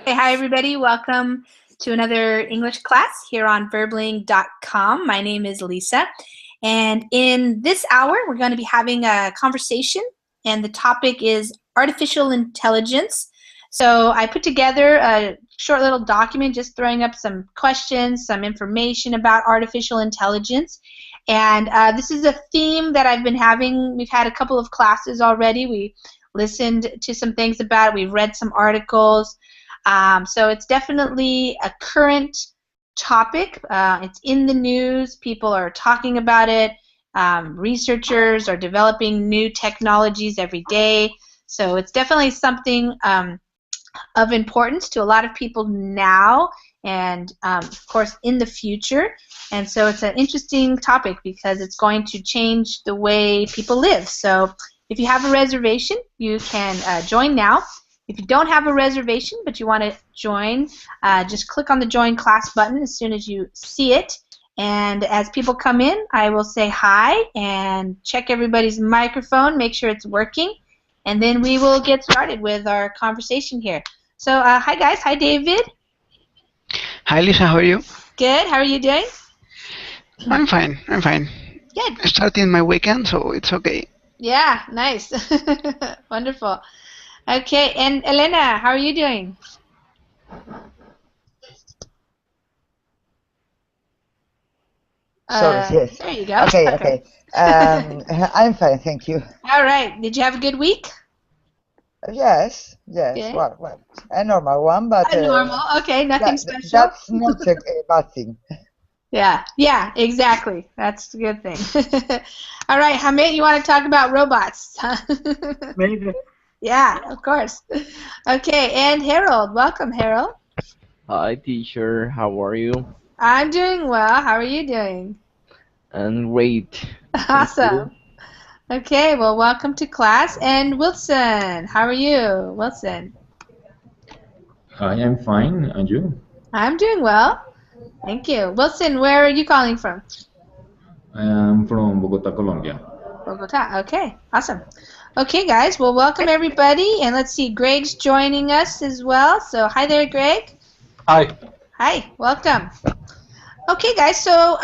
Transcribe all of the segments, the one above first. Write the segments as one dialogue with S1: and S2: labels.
S1: Hey, hi everybody. Welcome to another English class here on verbling.com. My name is Lisa, and in this hour we're going to be having a conversation, and the topic is artificial intelligence. So I put together a short little document just throwing up some questions, some information about artificial intelligence. And this is a theme that I've been having. We've had a couple of classes already. We listened to some things about it. We've read some articles. So it's definitely a current topic. It's in the news. People are talking about it. Researchers are developing new technologies every day. So it's definitely something of importance to a lot of people now and, of course, in the future. And so it's an interesting topic because it's going to change the way people live. So if you have a reservation, you can join now. If you don't have a reservation but you want to join, just click on the Join Class button as soon as you see it. And as people come in, I will say hi and check everybody's microphone, make sure it's working, and then we will get started with our conversation here. So hi guys. Hi David.
S2: Hi Lisa, how are you?
S1: Good. How are you doing?
S2: I'm fine.
S1: Good.
S2: Starting my weekend, so it's okay.
S1: Yeah, nice. Wonderful. Okay, and Elena, how are you doing?
S3: Sorry, yes.
S1: There you go.
S3: Okay. I'm fine, thank you.
S1: All right. Did you have a good week?
S3: Yes.
S1: Good.
S3: Well, a normal one, but
S1: Normal. Okay, nothing special.
S3: that's not a bad thing.
S1: Yeah, exactly. That's a good thing. All right, Hamid, you want to talk about robots?
S4: Maybe.
S1: Yeah, of course. Okay, and Harold. Welcome, Harold.
S4: Hi, teacher. How are you?
S1: I'm doing well. How are you doing?
S4: And great.
S1: Awesome. Okay, well, welcome to class. And Wilson, how are you, Wilson?
S5: Hi, I'm fine. And you?
S1: I'm doing well. Thank you. Wilson, where are you calling from?
S5: I am from Bogota, Colombia.
S1: Bogota. Okay, awesome. Okay, guys, well, welcome everybody. And let's see, Greg's joining us as well. So, hi there, Greg.
S5: Hi.
S1: Hi, welcome. Okay, guys, so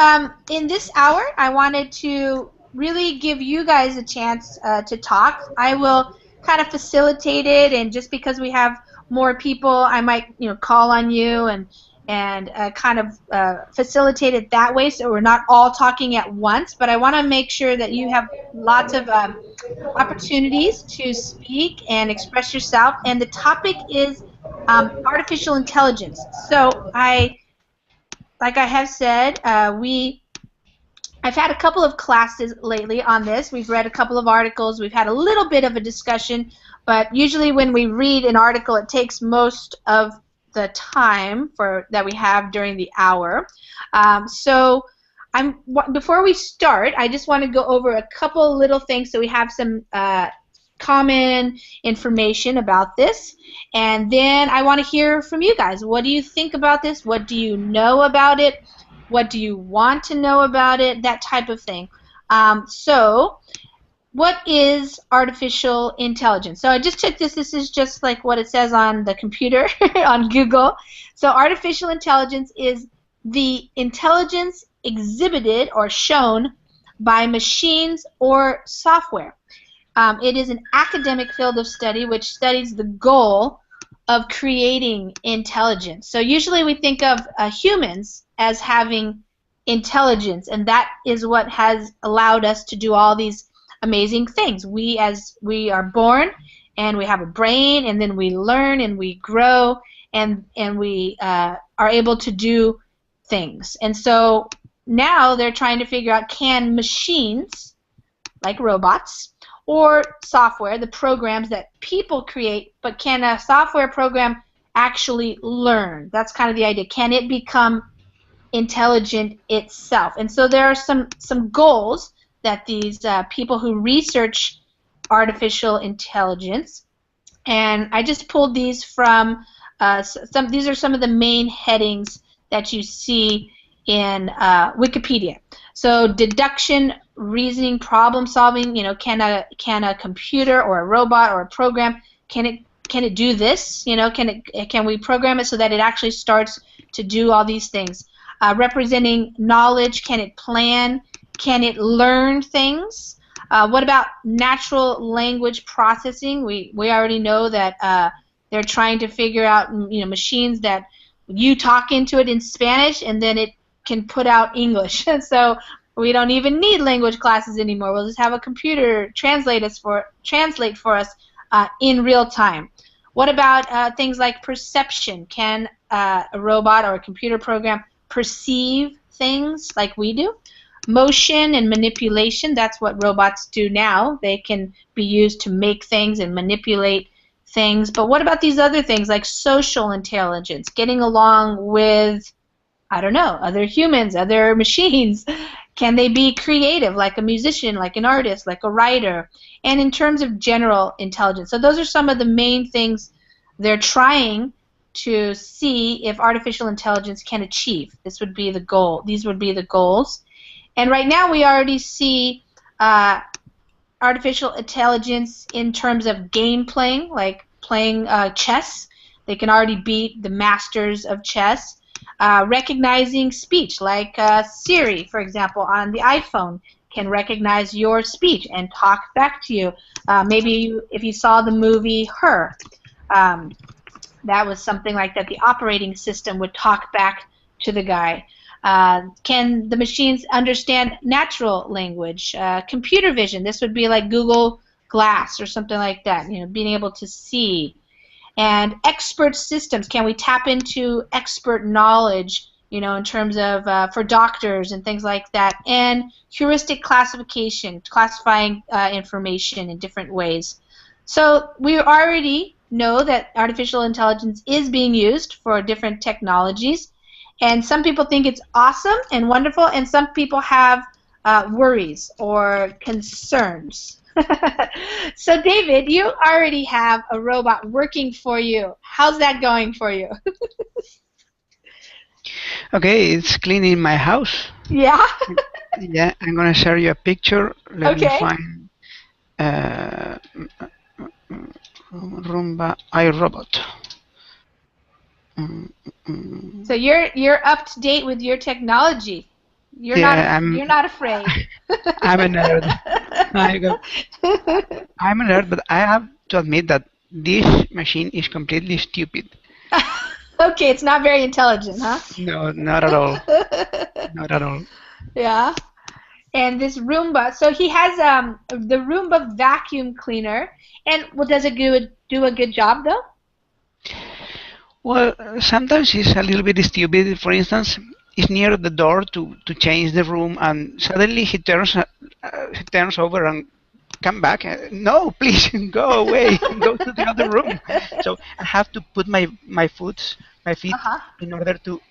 S1: in this hour, I wanted to really give you guys a chance to talk. I will kind of facilitate it, and just because we have more people, I might call on you and kind of facilitate it that way, so we're not all talking at once. But I want to make sure that you have lots of opportunities to speak and express yourself. And the topic is artificial intelligence. So like I have said, I've had a couple of classes lately on this. We've read a couple of articles. We've had a little bit of a discussion, but usually when we read an article, it takes most of the time that we have during the hour. So before we start, I just want to go over a couple little things so we have some common information about this, and then I want to hear from you guys. What do you think about this? What do you know about it? What do you want to know about it? That type of thing. So what is artificial intelligence? So I just took this. This is just like what it says on the computer on Google. So artificial intelligence is the intelligence exhibited or shown by machines or software. It is an academic field of study which studies the goal of creating intelligence. So usually we think of humans as having intelligence, and that is what has allowed us to do all these amazing things. We are born, and we have a brain, and then we learn and we grow, and we are able to do things. And so now they're trying to figure out, can machines, like robots, or software, the programs that people create, but can a software program actually learn? That's kind of the idea. Can it become intelligent itself? And so there are some goals that these people who research artificial intelligence, and I just pulled these from these are some of the main headings that you see in Wikipedia. So deduction, reasoning, problem solving. Can a computer or a robot or a program, can it can it do this? You know, can we program it so that it actually starts to do all these things? Representing knowledge, can it plan? Can it learn things? What about natural language processing? We already know that they're trying to figure out, you know, machines that you talk into it in Spanish and then it can put out English. So we don't even need language classes anymore. We'll just have a computer translate for us in real time. What about things like perception? Can a robot or a computer program perceive things like we do? Motion and manipulation, that's what robots do now. They can be used to make things and manipulate things. But what about these other things like social intelligence, getting along with, I don't know, other humans, other machines? Can they be creative, like a musician, like an artist, like a writer? And in terms of general intelligence. So those are some of the main things they're trying to see if artificial intelligence can achieve. This would be the goal. These would be the goals. And right now we already see artificial intelligence in terms of game playing, like playing chess. They can already beat the masters of chess. Recognizing speech, like Siri, for example, on the iPhone, can recognize your speech and talk back to you. Maybe if you saw the movie Her, that was something like that. The operating system would talk back to the guy. Can the machines understand natural language? Computer vision, this would be like Google Glass or something like that, you know, being able to see. And expert systems, can we tap into expert knowledge, you know, in terms of for doctors and things like that? And heuristic classification, classifying information in different ways. So we already know that artificial intelligence is being used for different technologies. And some people think it's awesome and wonderful, and some people have worries or concerns. So, David, you already have a robot working for you. How's that going for you?
S2: Okay, it's cleaning my house.
S1: Yeah?
S2: Yeah, I'm gonna share you a picture. Let me
S1: Okay.
S2: find Roomba iRobot.
S1: So you're up to date with your technology. You're
S2: Yeah,
S1: you're not afraid.
S2: I'm a nerd. I'm a nerd, but I have to admit that this machine is completely stupid.
S1: Okay, it's not very intelligent, huh?
S2: No, not at all. Not at all.
S1: Yeah. And this Roomba, so he has the Roomba vacuum cleaner, and well, does it do a good job though?
S2: Well, sometimes it's a little bit stupid. For instance, he's near the door to change the room, and suddenly he turns over and come back. No, please go away. Go to the other room. So I have to put my feet
S1: Uh-huh.
S2: in order to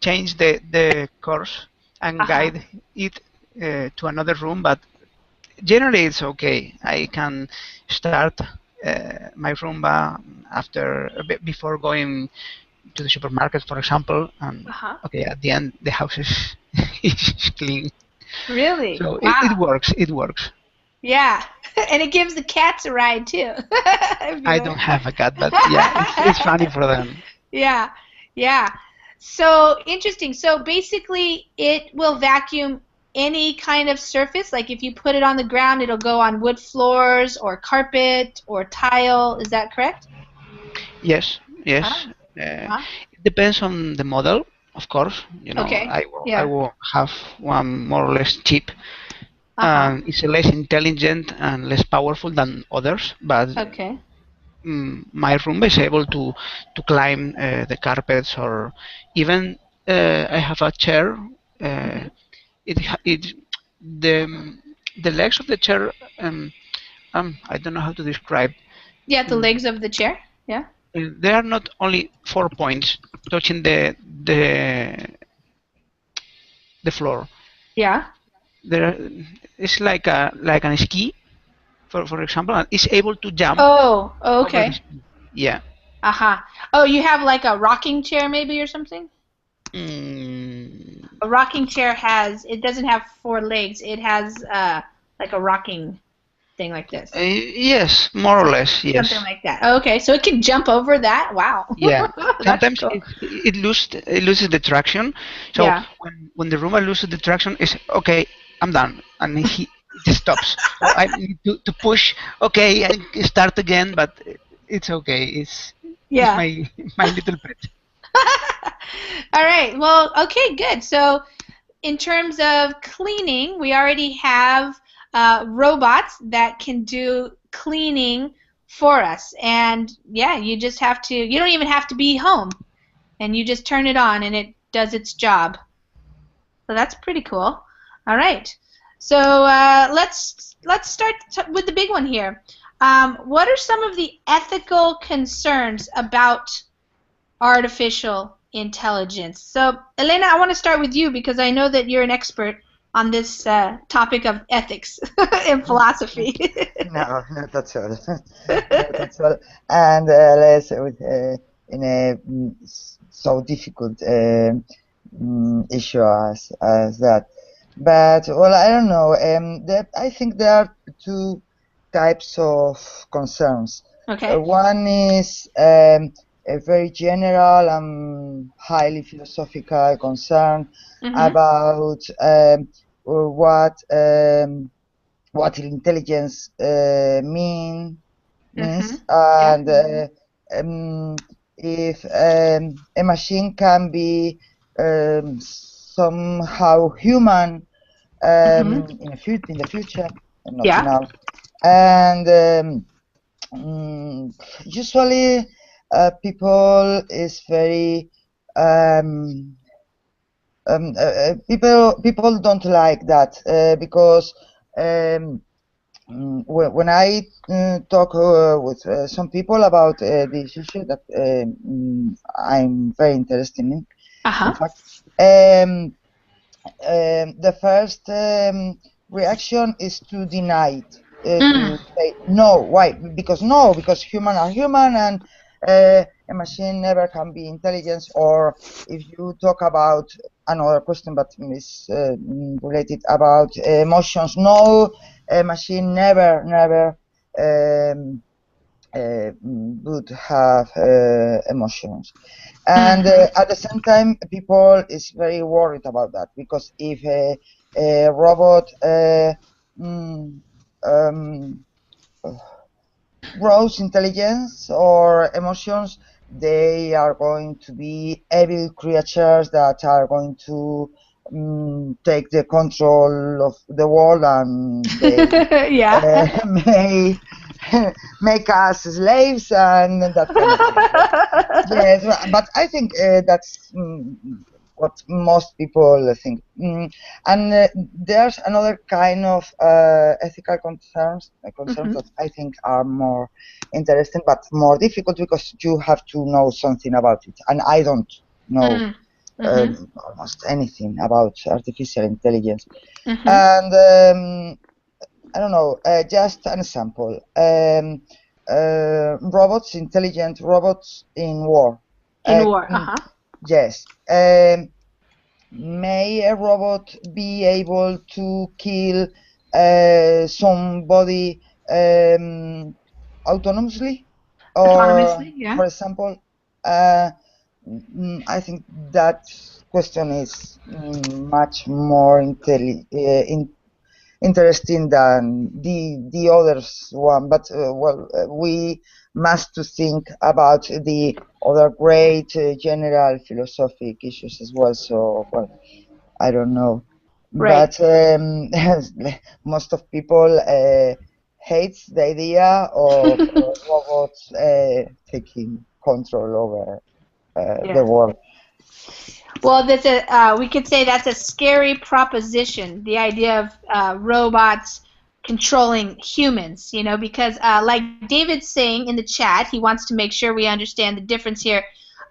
S2: change the course and guide it to another room. But generally, it's okay. I can start my Roomba after a bit before going to the supermarket, for example, and
S1: Uh-huh.
S2: okay, at the end the house is is clean.
S1: Really?
S2: So
S1: Wow.
S2: it works. It works.
S1: Yeah. And it gives the cats a ride too.
S2: I don't have a cat, but yeah, it's funny for them.
S1: Yeah. Yeah. So interesting. So basically it will vacuum any kind of surface. Like if you put it on the ground, it'll go on wood floors or carpet or tile. Is that correct?
S2: Yes, yes. It depends on the model, of course. You know,
S1: Okay.
S2: I
S1: Yeah.
S2: will have one more or less cheap.
S1: Uh-huh.
S2: It's less intelligent and less powerful than others, but
S1: Okay.
S2: my room is able to climb the carpets, or even I have a chair. It the the legs of the chair. I don't know how to describe.
S1: Yeah, the legs of the chair. Yeah.
S2: There are not only 4 points touching the floor.
S1: Yeah.
S2: There, it's like an ski, for example, and it's able to jump
S1: Oh,
S2: over the
S1: okay.
S2: ski. Yeah.
S1: Uh-huh. Oh, you have like a rocking chair maybe or something?
S2: Mm,
S1: A rocking chair it doesn't have four legs. It has like a rocking. thing like this.
S2: Yes, more or less. Yes.
S1: Something like that. Okay, so it can jump over that. Wow.
S2: Yeah.
S1: That's
S2: Sometimes
S1: cool.
S2: it loses the traction. So
S1: Yeah.
S2: when the robot loses the traction, it's okay. I'm done, and it just stops. So I need to push. Okay, and start again, but it's okay. It's
S1: Yeah.
S2: my my little pet.
S1: All right. Well, okay, good. So in terms of cleaning, we already have robots that can do cleaning for us. And yeah, you just have to, you don't even have to be home. And you just turn it on and it does its job. So that's pretty cool. All right. So let's start with the big one here. What are some of the ethical concerns about artificial intelligence? So, Elena, I want to start with you because I know that you're an expert on this topic of ethics and philosophy.
S3: No, not at all. Not at all. And less with in a so difficult issue as that. But well, I don't know. I think there are two types of concerns.
S1: Okay.
S3: One is a very general and highly philosophical concern about what intelligence means, and if a machine can be somehow human in the future, not
S1: Yeah.
S3: now, and usually people is very people don't like that because when I talk with some people about this issue that I'm very interested in fact, the first reaction is to deny it, to say no. Why? Because human are human, and a machine never can be intelligence. Or if you talk about another question, but is related about emotions, no, a machine never would have emotions. And at the same time, people is very worried about that, because if a robot grows intelligence or emotions, they are going to be evil creatures that are going to take the control of the world, and they may make us slaves and that kind of thing. Yes, but I think that's what most people think. And there's another kind of ethical concerns that I think are more interesting but more difficult, because you have to know something about it, and I don't know almost anything about artificial intelligence. And I don't know, just an example. Intelligent robots in war.
S1: In war,
S3: Yes. May a robot be able to kill somebody autonomously? Or,
S1: yeah.
S3: for example, I think that question is much more interesting than the others one, but we must to think about the other great general philosophic issues as well. So well, I don't know, but most of people hates the idea of robots taking control over the world.
S1: Well, that's we could say that's a scary proposition, the idea of robots controlling humans, because like David's saying in the chat, he wants to make sure we understand the difference here.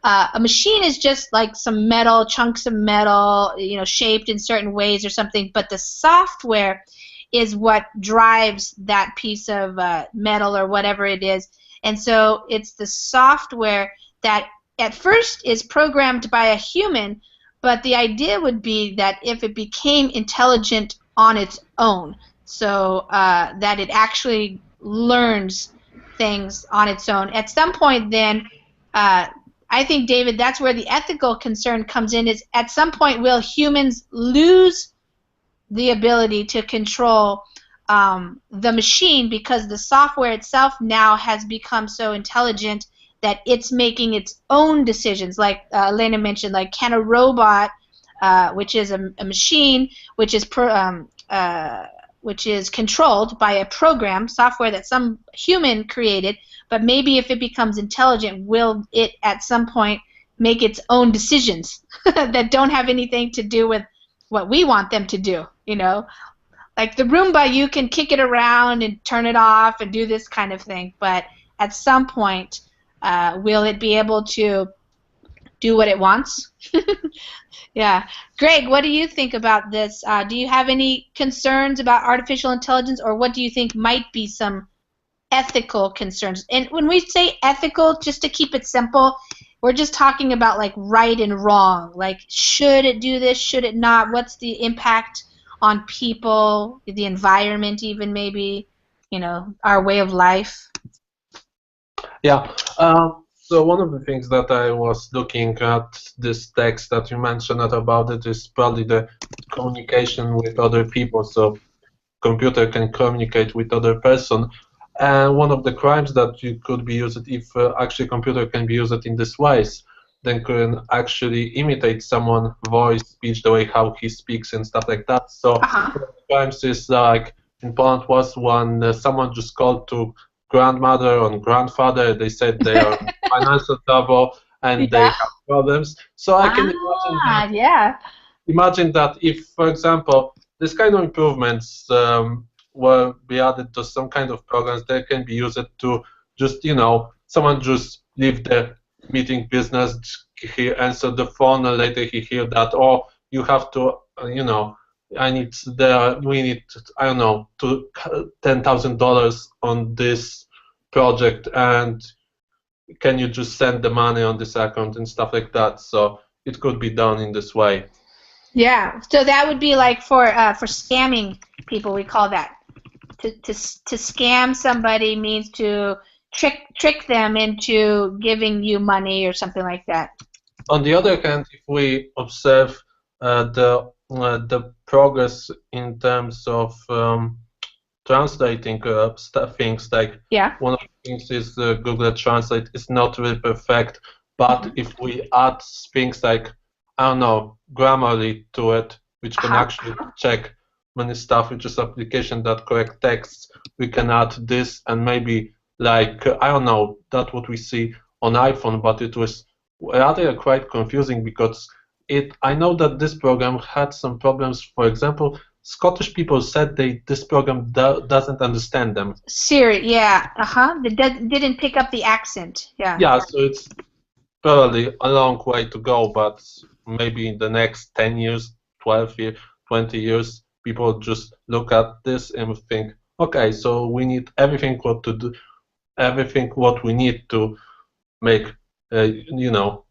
S1: A machine is just like some metal, chunks of metal, shaped in certain ways or something, but the software is what drives that piece of metal or whatever it is. And so it's the software that at first is programmed by a human, but the idea would be that if it became intelligent on its own, so that it actually learns things on its own. At some point, then, I think, David, that's where the ethical concern comes in. Is at some point will humans lose the ability to control the machine because the software itself now has become so intelligent that it's making its own decisions. Like Elena mentioned, like can a robot, which is a machine, which is controlled by a program, software that some human created, but maybe if it becomes intelligent, will it at some point make its own decisions that don't have anything to do with what we want them to do, you know? Like the Roomba, you can kick it around and turn it off and do this kind of thing, but at some point, will it be able to do what it wants? Yeah. Greg, what do you think about this? Do you have any concerns about artificial intelligence, or what do you think might be some ethical concerns? And when we say ethical, just to keep it simple, we're just talking about like right and wrong. Like, should it do this? Should it not? What's the impact on people, the environment, even maybe, you know, our way of life?
S6: Yeah. So one of the things that I was looking at this text that you mentioned about it is probably the communication with other people. So computer can communicate with other person. And one of the crimes that you could be used if actually computer can be used in this ways, then can actually imitate someone voice, speech, the way how he speaks and stuff like that. So one of the crimes is like in Poland was when someone just called to grandmother or grandfather. They said they are in financial trouble and they have problems. So I can imagine that if, for example, this kind of improvements will be added to some kind of programs that can be used to just, you know, someone just leave the meeting business, he answered the phone, and later he hear that, oh, you have to, you know, we need, I don't know, $10,000 on this project, and can you just send the money on this account and stuff like that? So it could be done in this way.
S1: Yeah, so that would be like for scamming people, we call that. To scam somebody means to trick them into giving you money or something like that.
S6: On the other hand, if we observe the progress in terms of translating things, like one of the things is Google Translate is not really perfect, but if we add things like, I don't know, Grammarly to it, which can actually check many stuff, which is application that correct texts, we can add this, and maybe like, I don't know, that's what we see on iPhone, but it was rather quite confusing because I know that this program had some problems. For example, Scottish people said this program doesn't understand them.
S1: Siri, yeah, it didn't pick up the accent, yeah.
S6: Yeah, so it's probably a long way to go, but maybe in the next 10 years, 12 years, 20 years, people just look at this and think, okay, so we need everything what we need to make, you know,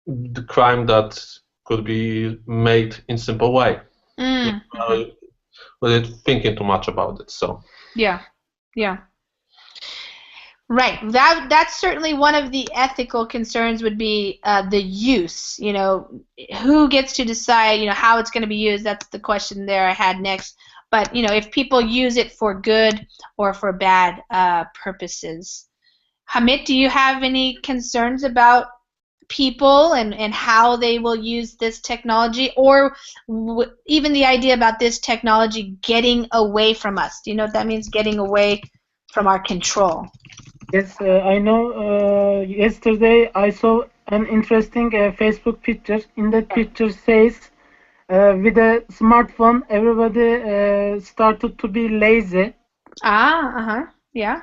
S6: the crime that could be made in simple way. Without thinking too much about it. So. Yeah.
S1: Right. That's certainly one of the ethical concerns would be the use. You know, who gets to decide, you know, how it's going to be used? That's the question there I had next. But, you know, if people use it for good or for bad purposes. Hamid, do you have any concerns about people and how they will use this technology, or even the idea about this technology getting away from us? Do you know what that means, getting away from our control?
S7: Yes, I know. Yesterday I saw an interesting Facebook picture. In that picture says, with a smartphone, everybody started to be lazy.
S1: Yeah.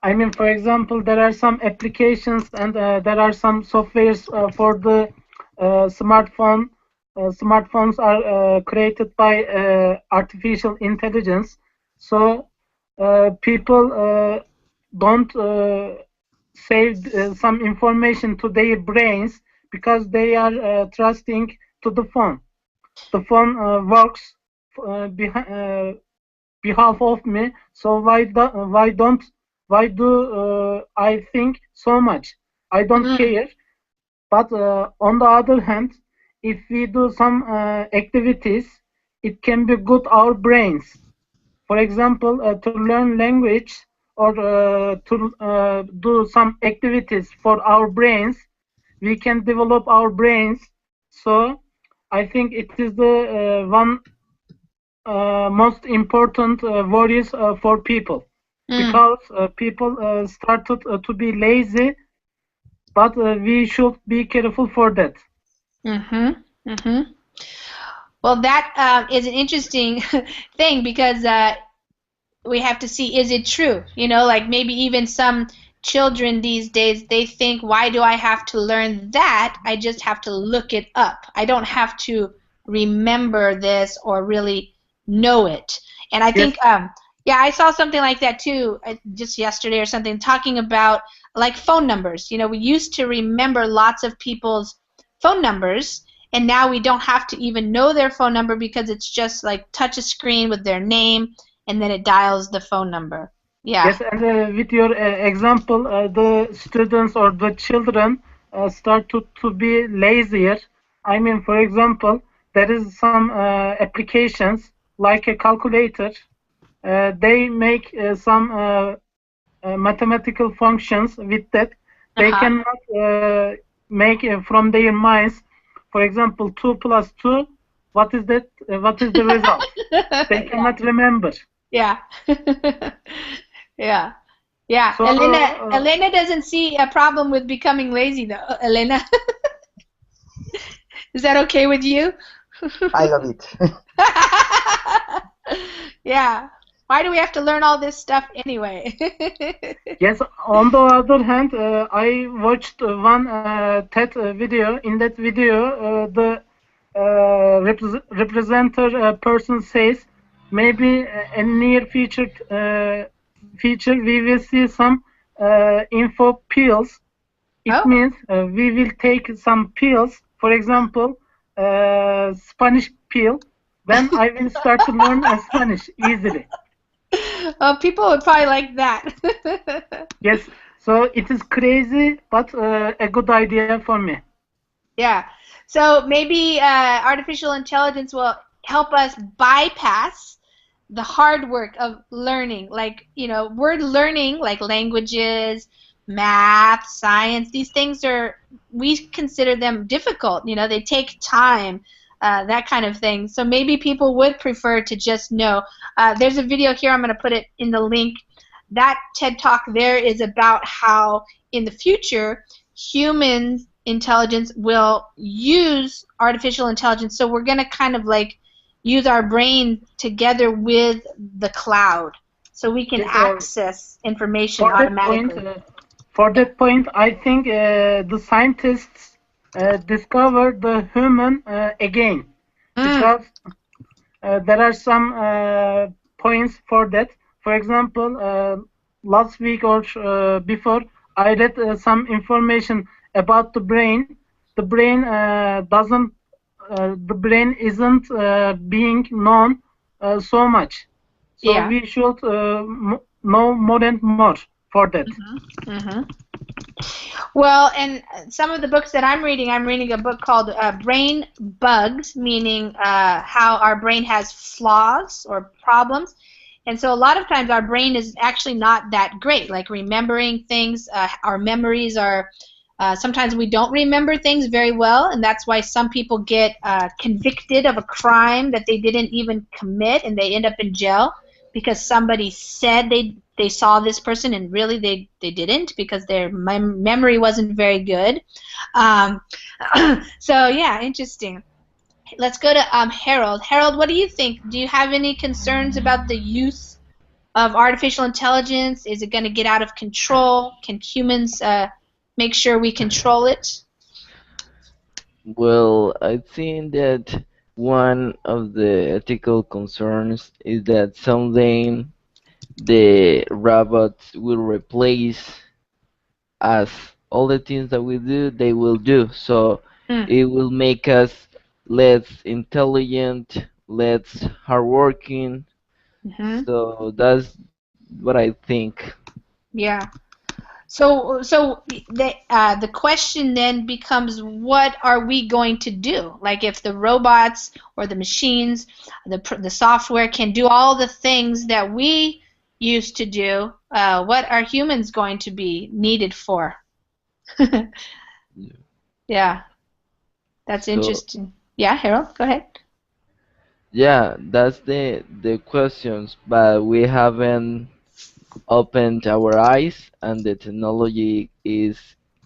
S7: I mean, for example, there are some applications and there are some softwares for the smartphone. Smartphones are created by artificial intelligence. So people don't save some information to their brains because they are trusting to the phone. The phone works behalf of me. So why do I think so much? I don't care. But on the other hand, if we do some activities, it can be good our brains. For example, to learn language or to do some activities for our brains, we can develop our brains. So I think it is the one most important worries for people, because people started to be lazy, but we should be careful for that.
S1: Well, that is an interesting thing, because we have to see, is it true? You know, like maybe even some children these days, they think, why do I have to learn that? I just have to look it up. I don't have to remember this or really know it. And I think, yeah, I saw something like that too, just yesterday or something, talking about like phone numbers. You know, we used to remember lots of people's phone numbers, and now we don't have to even know their phone number, because it's just like touch a screen with their name, and then it dials the phone number. Yeah.
S7: Yes, and with your example, the students or the children start to be lazier. I mean, for example, there is some applications like a calculator. They make some mathematical functions with that. They cannot make from their minds, for example, 2 plus 2. What is that? What is the result? They cannot remember.
S1: Yeah. Yeah. Yeah.
S7: So,
S1: Elena doesn't see a problem with becoming lazy, though. Elena, is that okay with you?
S3: I love it.
S1: Yeah. Why do we have to learn all this stuff anyway?
S7: Yes, on the other hand, I watched one TED video. In that video, the representer person says, maybe in near future we will see some info pills. It means we will take some pills, for example, Spanish pill. Then I will start to learn Spanish easily.
S1: People would probably like that.
S7: Yes, so it is crazy, but a good idea for me.
S1: Yeah. So maybe artificial intelligence will help us bypass the hard work of learning. Like, you know, word learning, like languages, math, science, these things we consider them difficult. You know, they take time. That kind of thing. So maybe people would prefer to just know. There's a video here, I'm going to put it in the link. That TED Talk there is about how in the future human intelligence will use artificial intelligence. So we're going to kind of like use our brain together with the cloud, so we can access information automatically.
S7: For that point, I think the scientists discover the human again, because there are some points for that. For example, last week or before, I read some information about the brain. The brain isn't being known so much. So we should know more and more for that.
S1: Well, and some of the books that I'm reading a book called Brain Bugs, meaning how our brain has flaws or problems. And so a lot of times our brain is actually not that great, like remembering things. Our memories are, sometimes we don't remember things very well, and that's why some people get convicted of a crime that they didn't even commit, and they end up in jail because somebody said they saw this person, and really they didn't, because their memory wasn't very good. So yeah, interesting. Let's go to Harold. Harold, what do you think? Do you have any concerns about the use of artificial intelligence? Is it going to get out of control? Can humans make sure we control it?
S4: Well, I think that one of the ethical concerns is that someday the robots will replace us. All the things that we do, they will do. So it will make us less intelligent, less hardworking.
S1: Mm-hmm.
S4: So that's what I think.
S1: Yeah. So the question then becomes, what are we going to do? Like, if the robots or the machines, the software can do all the things that we used to do, what are humans going to be needed for? Yeah, that's
S4: So
S1: interesting. Yeah, Harold, go ahead.
S4: yeah, that's the questions, but we haven't opened our eyes, and the technology is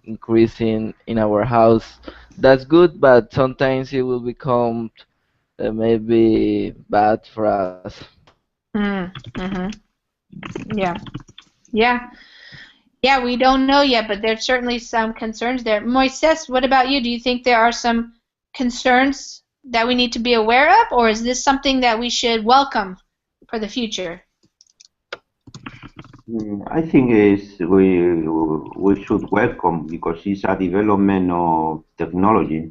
S4: increasing in our house. That's good, but sometimes it will become maybe bad for us.
S1: Mm-hmm. Yeah, yeah, yeah. We don't know yet, but there's certainly some concerns there. Moises, what about you? Do you think there are some concerns that we need to be aware of, or is this something that we should welcome for the future?
S8: I think is we should welcome because it's a development of technology.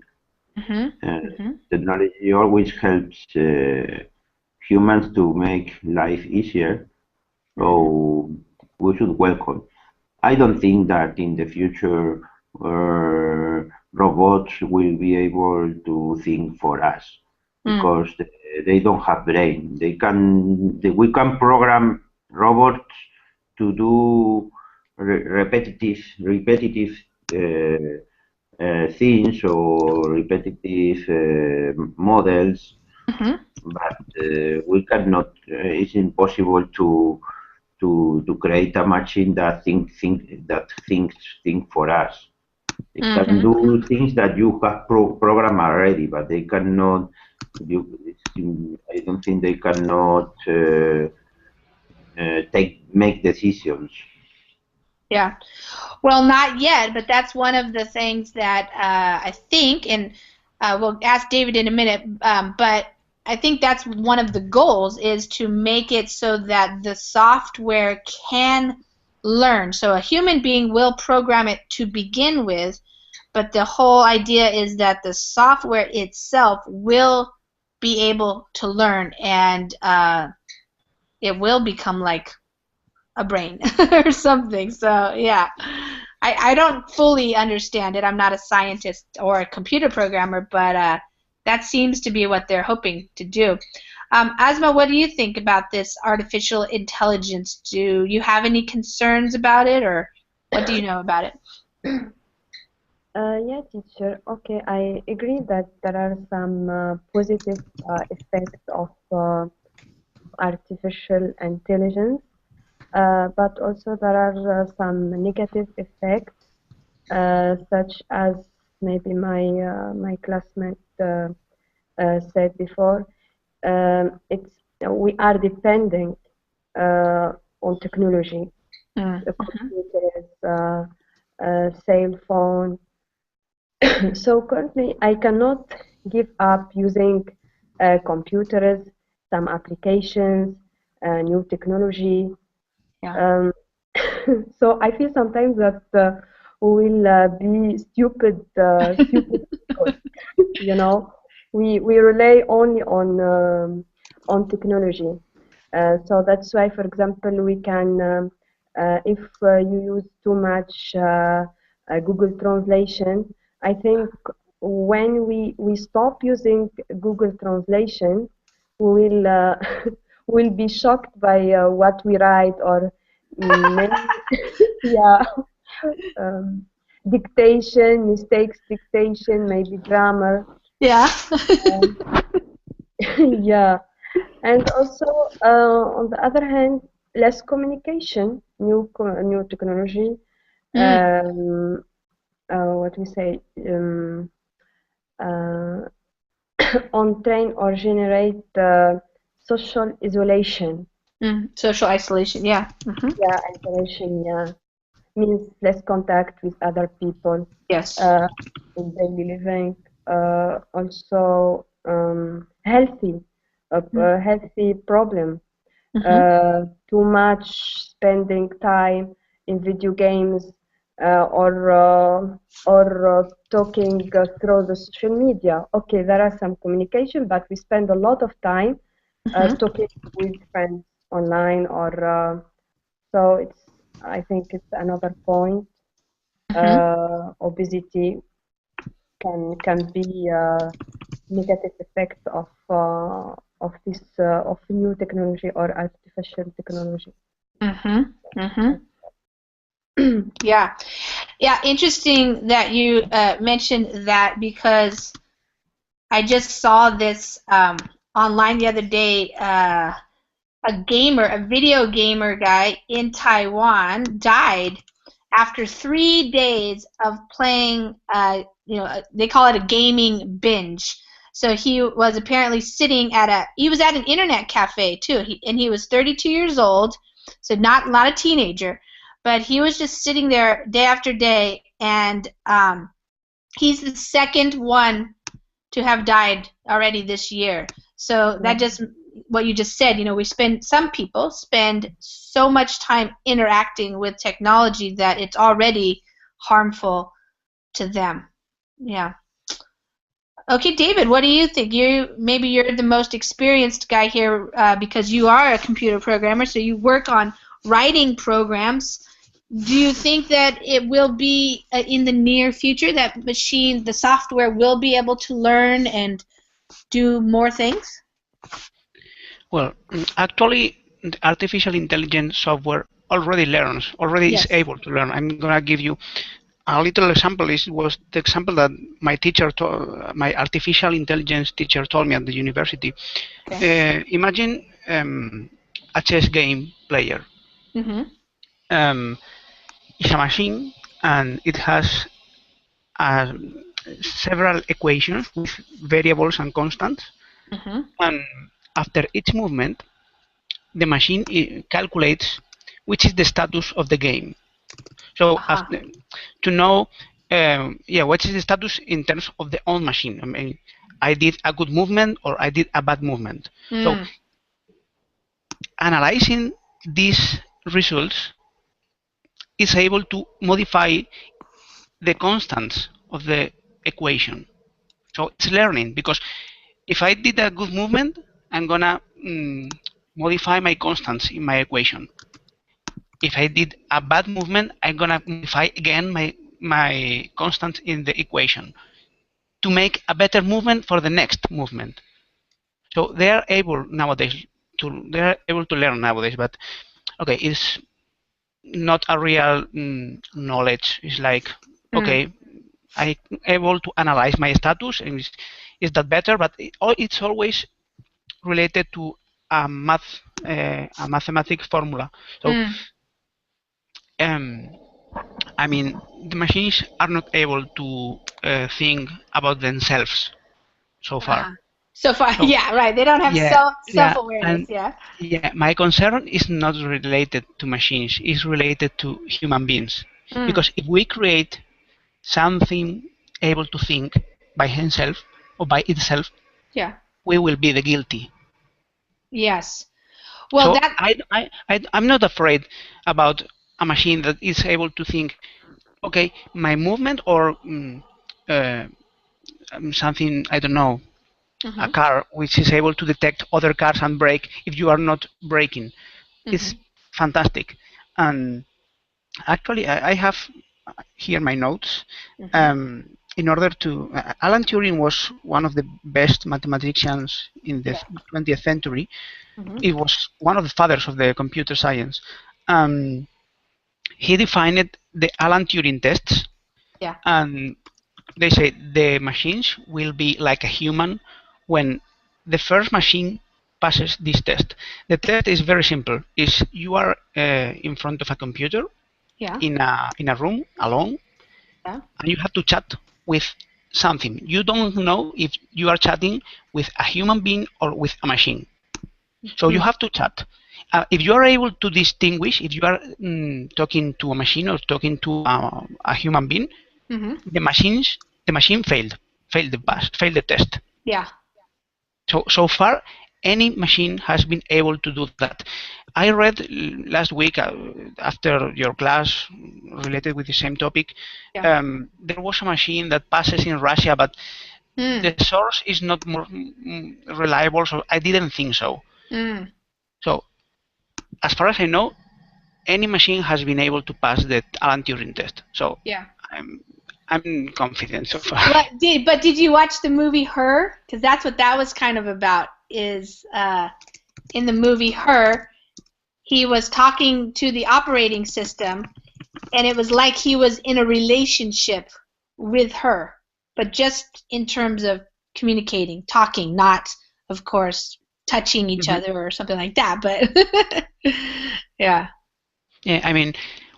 S8: Uh,
S1: Mm-hmm.
S8: Technology always helps humans to make life easier,
S1: Mm-hmm.
S8: so we should welcome. I don't think that in the future robots will be able to think for us
S1: Mm.
S8: because they don't have brain. We can program robots to do repetitive things or repetitive models,
S1: Mm-hmm.
S8: but we cannot. It's impossible to create a machine that think for us. They can
S1: Mm-hmm.
S8: do things that you have programmed already, but they cannot. I don't think they cannot make decisions.
S1: Yeah. Well, not yet, but that's one of the things that I think, and we'll ask David in a minute, but I think that's one of the goals, is to make it so that the software can learn. So a human being will program it to begin with, but the whole idea is that the software itself will be able to learn, and it will become like a brain or something. So yeah, I don't fully understand it. I'm not a scientist or a computer programmer, but that seems to be what they're hoping to do. Asma, what do you think about this artificial intelligence? Do you have any concerns about it, or what do you know about it?
S9: Yeah, teacher. Okay, I agree that there are some positive effects of artificial intelligence, but also there are some negative effects, such as maybe my classmate said before. It's we are depending on technology, the
S1: Mm-hmm.
S9: computers, cell phone. So currently, I cannot give up using computers, some applications, new technology.
S1: Yeah.
S9: Um, so I feel sometimes that we will be stupid people. You know, we rely only on technology. So that's why, for example, we can, if you use too much Google Translation, I think when we stop using Google Translation, we will will be shocked by what we write, or many yeah um, dictation, maybe grammar.
S1: Yeah.
S9: Um, yeah, and also on the other hand, less communication, new technology.
S1: Mm.
S9: Um, what we say uh, on train or generate social isolation.
S1: Mm. Social isolation. Yeah. Mm-hmm.
S9: Yeah, isolation. Yeah, means less contact with other people
S1: Yes.
S9: uh, in daily living. Also, healthy problem.
S1: Mm-hmm.
S9: Too much spending time in video games or talking through the social media. Okay, there are some communication, but we spend a lot of time
S1: Mm-hmm.
S9: talking with friends online, or so I think it's another point. Obesity can be a negative effect of this of new technology or artificial technology.
S1: Yeah, interesting that you mentioned that, because I just saw this online the other day. A video gamer guy in Taiwan died after 3 days of playing, they call it a gaming binge. So he was apparently sitting he was at an internet cafe too, and he was 32 years old, so not a teenager, but he was just sitting there day after day, and he's the second one to have died already this year. So that just, what you just said, some people spend so much time interacting with technology that it's already harmful to them. Yeah. Okay, David, what do you think? Maybe you're the most experienced guy here because you are a computer programmer, so you work on writing programs. Do you think that it will be in the near future that the software will be able to learn and do more things?
S2: Well, actually, the artificial intelligence software already learns, already is able to learn. I'm going to give you a little example. It was the example that my artificial intelligence teacher told me at the university. Okay. Imagine a chess game player. It's a machine, and it has several equations with variables and constants. And after each movement, the machine calculates which is the status of the game. So to know, what is the status in terms of the own machine. I mean, I did a good movement or I did a bad movement. So analyzing these results is able to modify the constants of the equation. So it's learning, because if I did a good movement, I'm gonna modify my constants in my equation. If I did a bad movement, I'm gonna modify again my constants in the equation to make a better movement for the next movement. So they are able nowadays to learn nowadays, but okay, it's not a real knowledge. It's like, okay, I'm able to analyze my status, and is that better? But it's always related to a mathematical formula. So, I mean, the machines are not able to think about themselves so far.
S1: So, yeah, right. They don't have self-awareness.
S2: Yeah, my concern is not related to machines. It's related to human beings. Because if we create something able to think by himself or by itself, we will be the guilty.
S1: Yes. Well,
S2: so I'm not afraid about a machine that is able to think, okay, my movement or something, I don't know, a car which is able to detect other cars and brake if you are not braking. It's fantastic. And actually, I have here my notes. In order to, Alan Turing was one of the best mathematicians in the 20th century. It was one of the fathers of the computer science. He defined the Alan Turing tests. And they say the machines will be like a human when the first machine passes this test. The test is very simple. Is you are in front of a computer in a room alone, and you have to chat with something. You don't know if you are chatting with a human being or with a machine. So you have to chat. If you are able to distinguish if you are talking to a machine or talking to a human being, the machine failed the test.
S1: Yeah.
S2: So far, any machine has been able to do that. I read last week after your class related with the same topic. There was a machine that passes in Russia, but the source is not more reliable, so I didn't think so. So as far as I know, any machine has been able to pass the Alan Turing test. So
S1: Yeah.
S2: I'm confident so far.
S1: But did you watch the movie Her? Because that's what that was kind of about. Is in the movie Her, he was talking to the operating system, and it was like he was in a relationship with her, but just in terms of communicating, talking, not, of course, touching each other or something like that. But yeah.
S2: Yeah, I mean,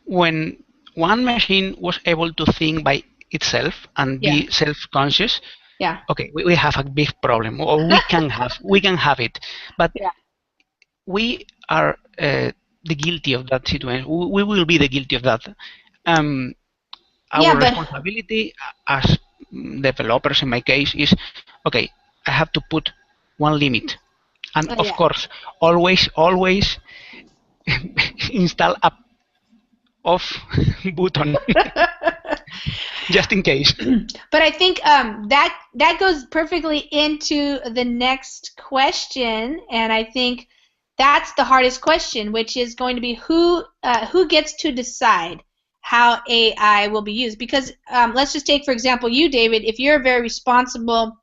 S2: when one machine was able to think by itself and be self-conscious,
S1: yeah,
S2: okay, we have a big problem, or we can have it, but we are the guilty of that situation. We will be the guilty of that. Our responsibility as developers, in my case, is okay. I have to put one limit, and of course, always install a off button just in case.
S1: But I think that goes perfectly into the next question, and I think that's the hardest question, which is going to be who gets to decide how AI will be used. Because let's just take, for example, you, David. If you're a very responsible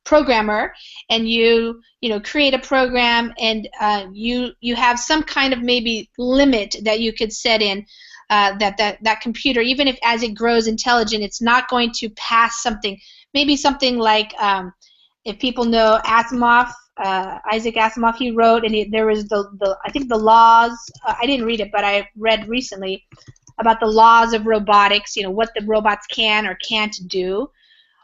S1: programmer, and you create a program, and you have some kind of maybe limit that you could set in, that computer, even if as it grows intelligent, it's not going to pass something. Maybe something like, if people know Asimov, Isaac Asimov, he wrote, and there was I think the laws. I didn't read it, but I read recently about the laws of robotics. What the robots can or can't do.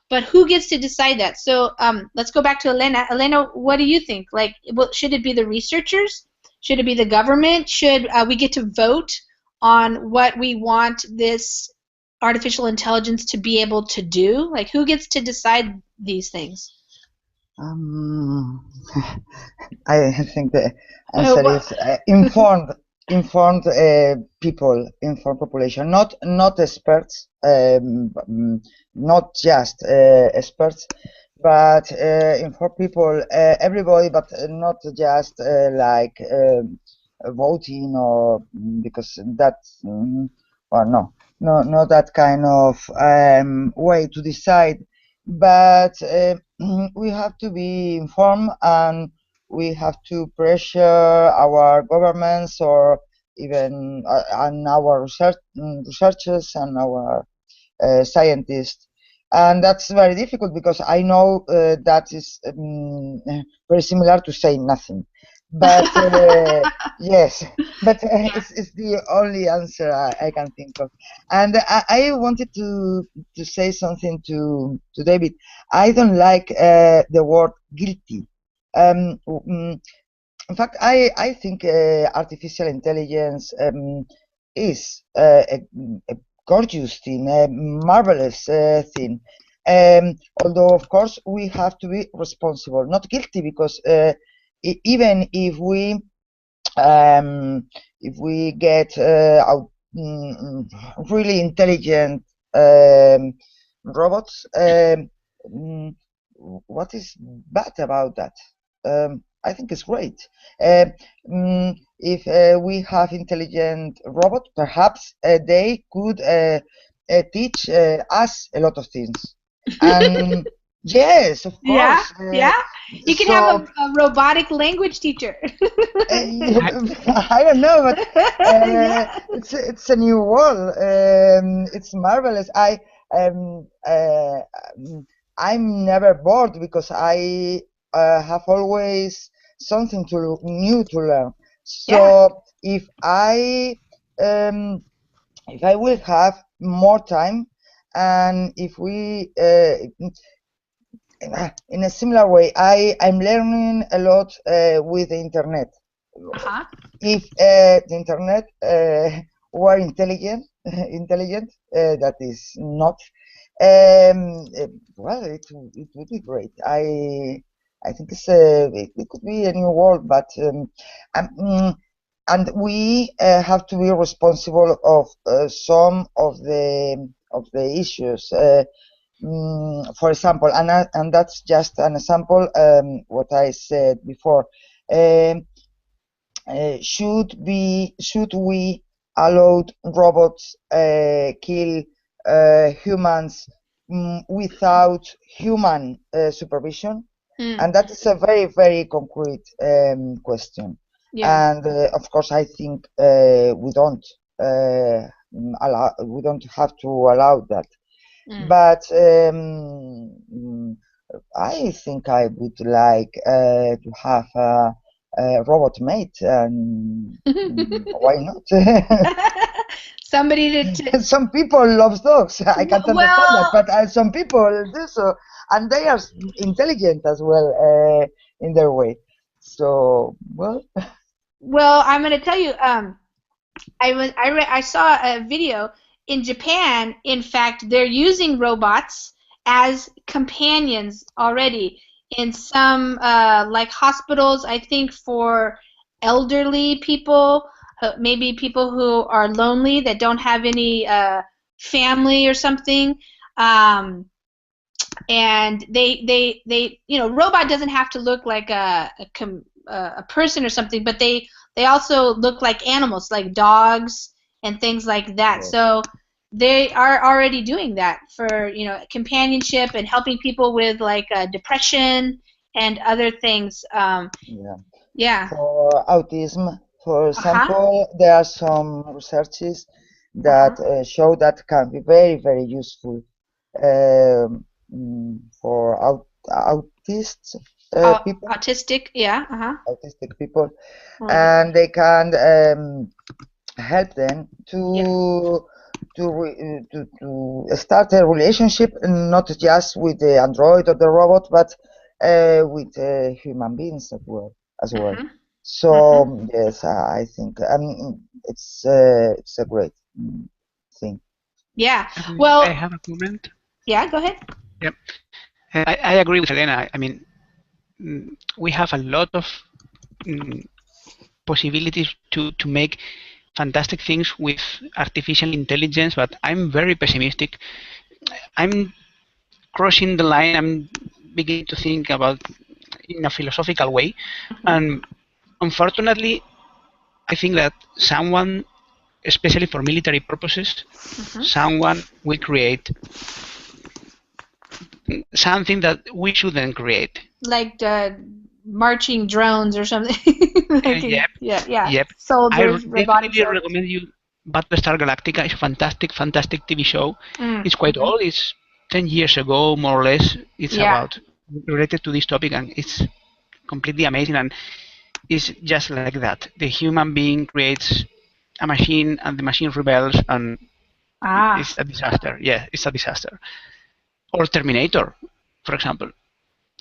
S1: But who gets to decide that? So let's go back to Elena. Elena, what do you think? Like, should it be the researchers? Should it be the government? Should we get to vote on what we want this artificial intelligence to be able to do? Like, who gets to decide these things?
S3: I think the answer is informed people, informed population, not experts, not just experts, but informed people, everybody, but not just like voting, or because that's well, no, not that kind of way to decide. But we have to be informed, and we have to pressure our governments, or even and our researchers and our scientists. And that's very difficult, because I know that is very similar to saying nothing. But yes, but it's the only answer I can think of. And I wanted to say something to David. I don't like the word guilty. In fact, I think artificial intelligence is a gorgeous thing, a marvelous thing. Although, of course, we have to be responsible, not guilty, because even if we get really intelligent robots, what is bad about that? I think it's great. If we have intelligent robots, perhaps they could teach us a lot of things. And yes, of course.
S1: Yeah. You can have a robotic language teacher.
S3: I don't know, but it's a new world. It's marvelous. I'm never bored, because I have always something new to learn. So if I will have more time, and if we in a similar way, I'm learning a lot with the internet. If the internet were intelligent, that is not. Well, it would be great. I think it could be a new world, but and we have to be responsible of some of the issues. For example, and that's just an example. What I said before. should we allow robots kill humans without human supervision? And that is a very, very concrete question.
S1: Yeah.
S3: And of course, I think we don't have to allow that. But I think I would like to have a robot mate, and why not?
S1: Somebody to
S3: Some people love dogs. I can't understand that,
S1: well,
S3: but some people do so, and they are intelligent as well in their way. So, well,
S1: I'm going to tell you. I saw a video in Japan. In fact, they're using robots as companions already in some like hospitals. I think for elderly people, maybe people who are lonely that don't have any family or something. And they robot doesn't have to look like a person or something, but they also look like animals, like dogs and things like that.
S3: Yes.
S1: So they are already doing that for companionship and helping people with like depression and other things. Yeah.
S3: For autism, for example, there are some researches that show that can be very, very useful for autists people.
S1: Autistic, yeah.
S3: Autistic people, and they can help them to start a relationship, not just with the android or the robot, but with human beings as well. So yes, I think it's a great thing.
S1: Yeah.
S2: I have a comment.
S1: Yeah, go ahead.
S2: Yep. I agree with Elena. I mean, we have a lot of possibilities to make fantastic things with artificial intelligence, but I'm very pessimistic. I'm crossing the line. I'm beginning to think about in a philosophical way, and unfortunately, I think that someone, especially for military purposes, someone will create something that we shouldn't create.
S1: Like marching drones or something.
S2: Yep.
S1: Yeah. Soldiers,
S2: I
S1: robotic
S2: definitely
S1: soldiers.
S2: recommend you Battlestar Galactica. It's a fantastic, fantastic TV show. It's quite old. It's 10 years ago, more or less. It's about related to this topic, and it's completely amazing. And it's just like that. The human being creates a machine, and the machine rebels, and it's a disaster. Yeah, it's a disaster. Or Terminator, for example.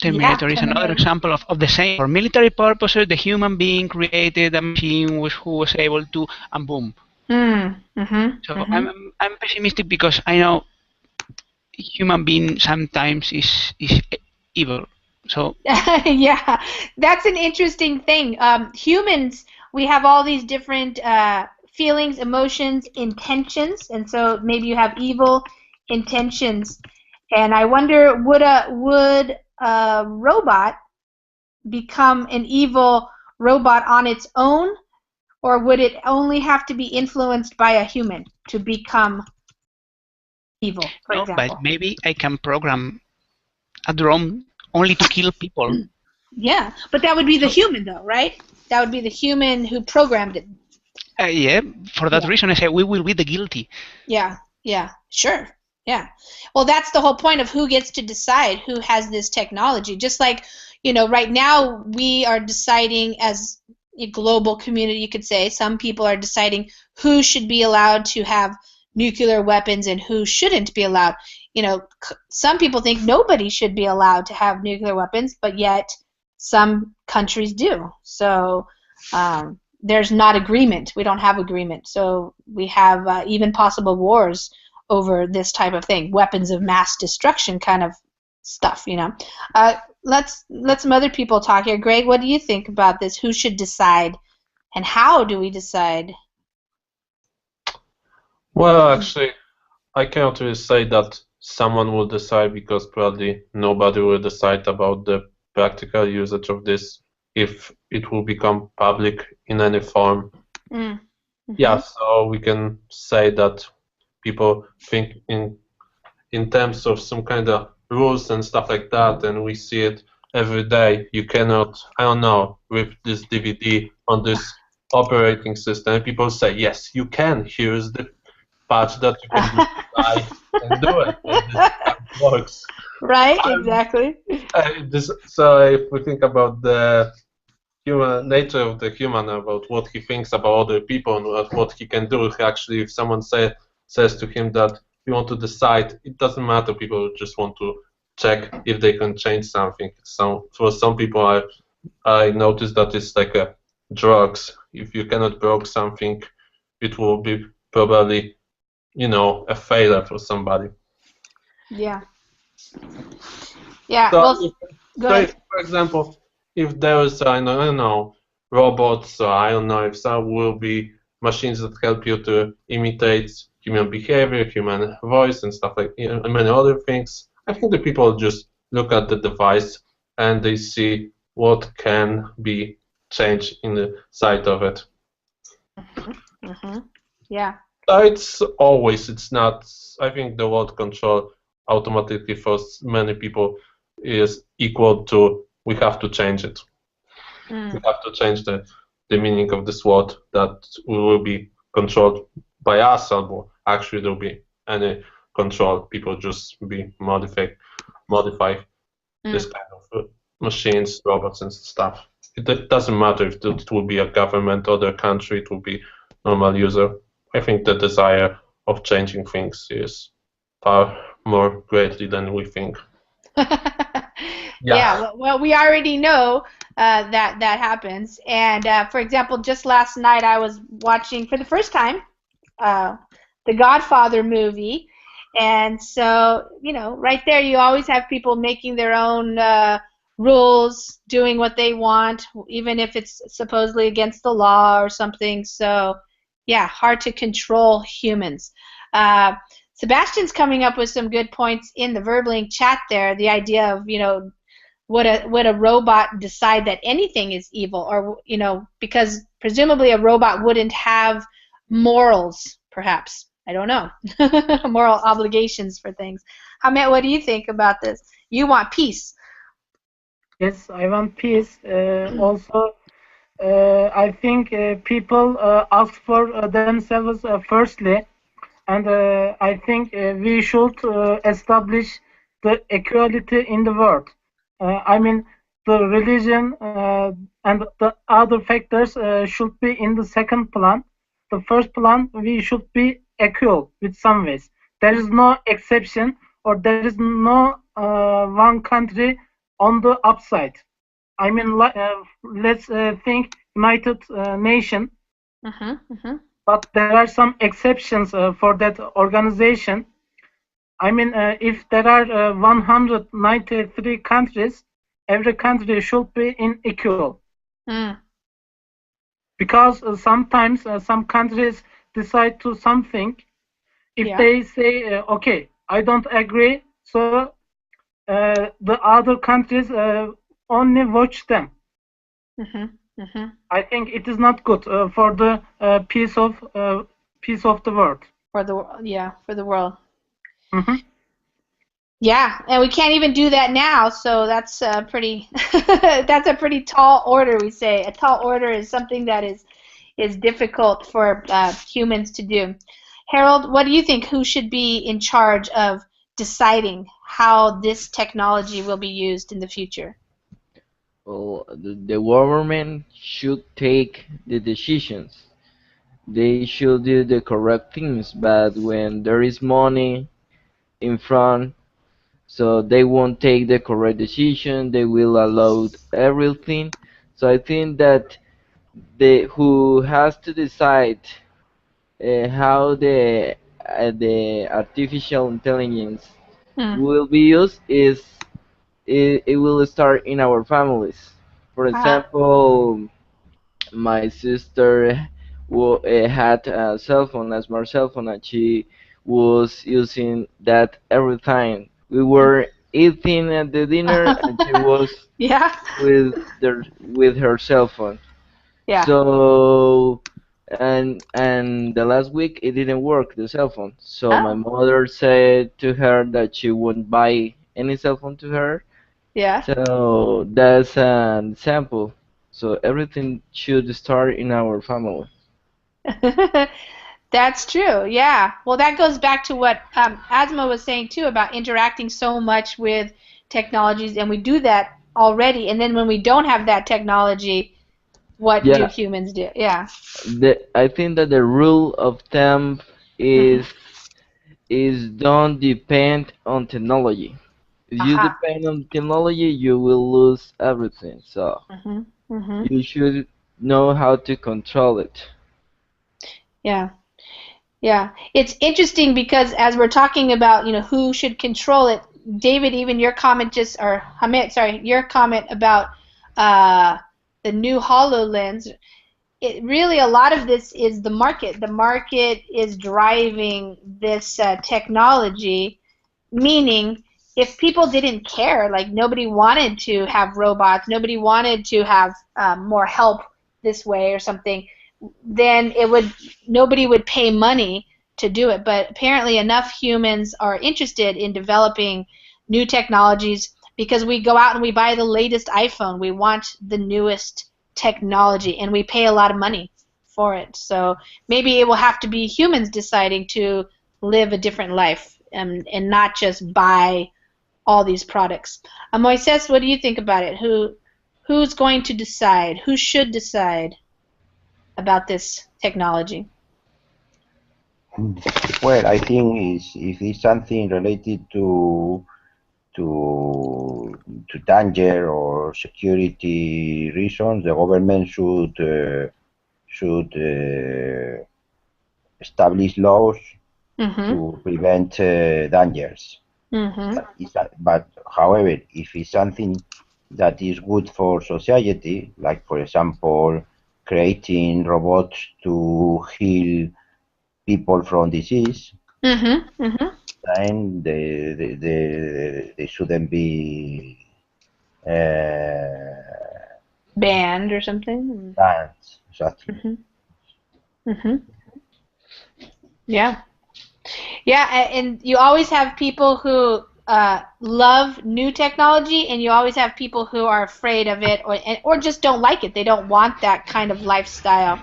S2: Terminator is another example of the same. For military purposes, the human being created a machine who was able to, and boom. So I'm pessimistic because I know human being sometimes is evil. So
S1: yeah, that's an interesting thing. Humans, we have all these different feelings, emotions, intentions, and so maybe you have evil intentions. And I wonder, would a robot become an evil robot on its own, or would it only have to be influenced by a human to become evil, for example?
S2: But maybe I can program a drone only to kill people.
S1: Yeah, but that would be the human, though, right? That would be the human who programmed it.
S2: Yeah, for that reason, I say we will be the guilty.
S1: Yeah, sure. Yeah. Well, that's the whole point of who gets to decide who has this technology. Just like, right now we are deciding as a global community, you could say, some people are deciding who should be allowed to have nuclear weapons and who shouldn't be allowed. Some people think nobody should be allowed to have nuclear weapons, but yet some countries do. So there's not agreement. We don't have agreement. So we have even possible wars over this type of thing, weapons of mass destruction kind of stuff, Let's some other people talk here. Greg, what do you think about this? Who should decide, and how do we decide?
S6: Well, actually, I cannot really say that someone will decide because probably nobody will decide about the practical usage of this if it will become public in any form.
S1: Mm.
S6: Yeah, so we can say that people think in terms of some kind of rules and stuff like that, and we see it every day. You cannot, I don't know, rip this DVD on this operating system. And people say, yes, you can. Here's the patch that you can just and do it. And this works.
S1: Right, exactly.
S6: So if we think about the human nature of the human, about what he thinks about other people and what he can do, actually, if someone says to him that you want to decide, it doesn't matter. People just want to check if they can change something. So for some people, I noticed that it's like drugs. If you cannot broke something, it will be probably a failure for somebody.
S1: Yeah. Yeah.
S6: So,
S1: Well, go ahead.
S6: if, for example, if there is, I don't know, robots, or I don't know if some will be machines that help you to imitate human behavior, human voice, and stuff like and many other things, I think the people just look at the device and they see what can be changed in the side of it.
S1: Yeah.
S6: It's not, I think the word control automatically for many people is equal to we have to change it. We have to change the meaning of this word, that we will be controlled by us, or actually there will be any control. People just be modify this kind of machines, robots, and stuff. It doesn't matter if it will be a government or the country, it will be normal user. I think the desire of changing things is far more greatly than we think.
S1: Yeah. Well, we already know that happens. And for example, just last night I was watching for the first time the Godfather movie, and so right there you always have people making their own rules, doing what they want, even if it's supposedly against the law or something. So yeah, hard to control humans. Sebastian's coming up with some good points in the Verblink chat there. The idea of would a robot decide that anything is evil, or because presumably a robot wouldn't have morals, perhaps. I don't know. Moral obligations for things. Ahmet, what do you think about this? You want peace.
S7: Yes, I want peace. Also, I think people ask for themselves firstly, and I think we should establish the equality in the world. I mean, the religion and the other factors should be in the second plan. The first plan, we should be equal with some ways. There is no exception, or there is no one country on the upside. I mean, let's think United Nation. But there are some exceptions for that organization. I mean, if there are 193 countries, every country should be in equal. Because sometimes some countries decide to something. If they say, okay, I don't agree, so the other countries only watch them. I think it is not good for the peace of the world.
S1: For the world. Yeah, and we can't even do that now, so that's pretty. That's a pretty tall order. We say a tall order is something that is difficult for humans to do. Harold, what do you think? Who should be in charge of deciding how this technology will be used in the future?
S4: Well, the government should take the decisions. They should do the correct things, but when there is money in front, so they won't take the correct decision. They will allow everything. So I think that the who has to decide how the artificial intelligence will be used is it will start in our families. For example, my sister had a cell phone, a smart cell phone, and she was using that every time. We were eating at the dinner, and she was
S1: Yeah.
S4: with her cell phone.
S1: Yeah.
S4: So and the last week it didn't work, the cell phone. So my
S1: Oh.
S4: mother said to her that she wouldn't buy any cell phone to her.
S1: Yeah.
S4: So that's an example. So everything should start in our family.
S1: That's true. Yeah. Well, that goes back to what Asma was saying too about interacting so much with technologies, and we do that already. And then when we don't have that technology, what do
S4: Yeah,
S1: humans do? Yeah.
S4: I think that the rule of thumb
S1: Mhm.
S4: is don't depend on technology. If you
S1: Aha.
S4: depend on technology, you will lose everything. So
S1: Mhm. Mhm.
S4: you should know how to control it.
S1: Yeah. Yeah, it's interesting because as we're talking about, who should control it, David, even your comment or Hamid, sorry, your comment about uh, the new HoloLens, it really a lot of this is the market. The market is driving this technology, meaning if people didn't care, like nobody wanted to have robots, nobody wanted to have more help this way or something, then nobody would pay money to do it. But apparently enough humans are interested in developing new technologies because we go out and we buy the latest iPhone. We want the newest technology and we pay a lot of money for it. So maybe it will have to be humans deciding to live a different life and not just buy all these products. Moises, what do you think about it? Who's going to decide? Who should decide about this technology?
S8: Well, I think if it's something related to danger or security reasons, the government should establish laws
S1: Mm-hmm.
S8: to prevent dangers.
S1: Mm-hmm.
S8: But however, if it's something that is good for society, like for example, creating robots to heal people from disease,
S1: Mm-hmm. Mm-hmm.
S8: then they shouldn't be
S1: Banned or something.
S8: banned. Exactly.
S1: Mm-hmm. Mm-hmm. Yeah. Yeah, and you always have people who love new technology, and you always have people who are afraid of it, or just don't like it. They don't want that kind of lifestyle.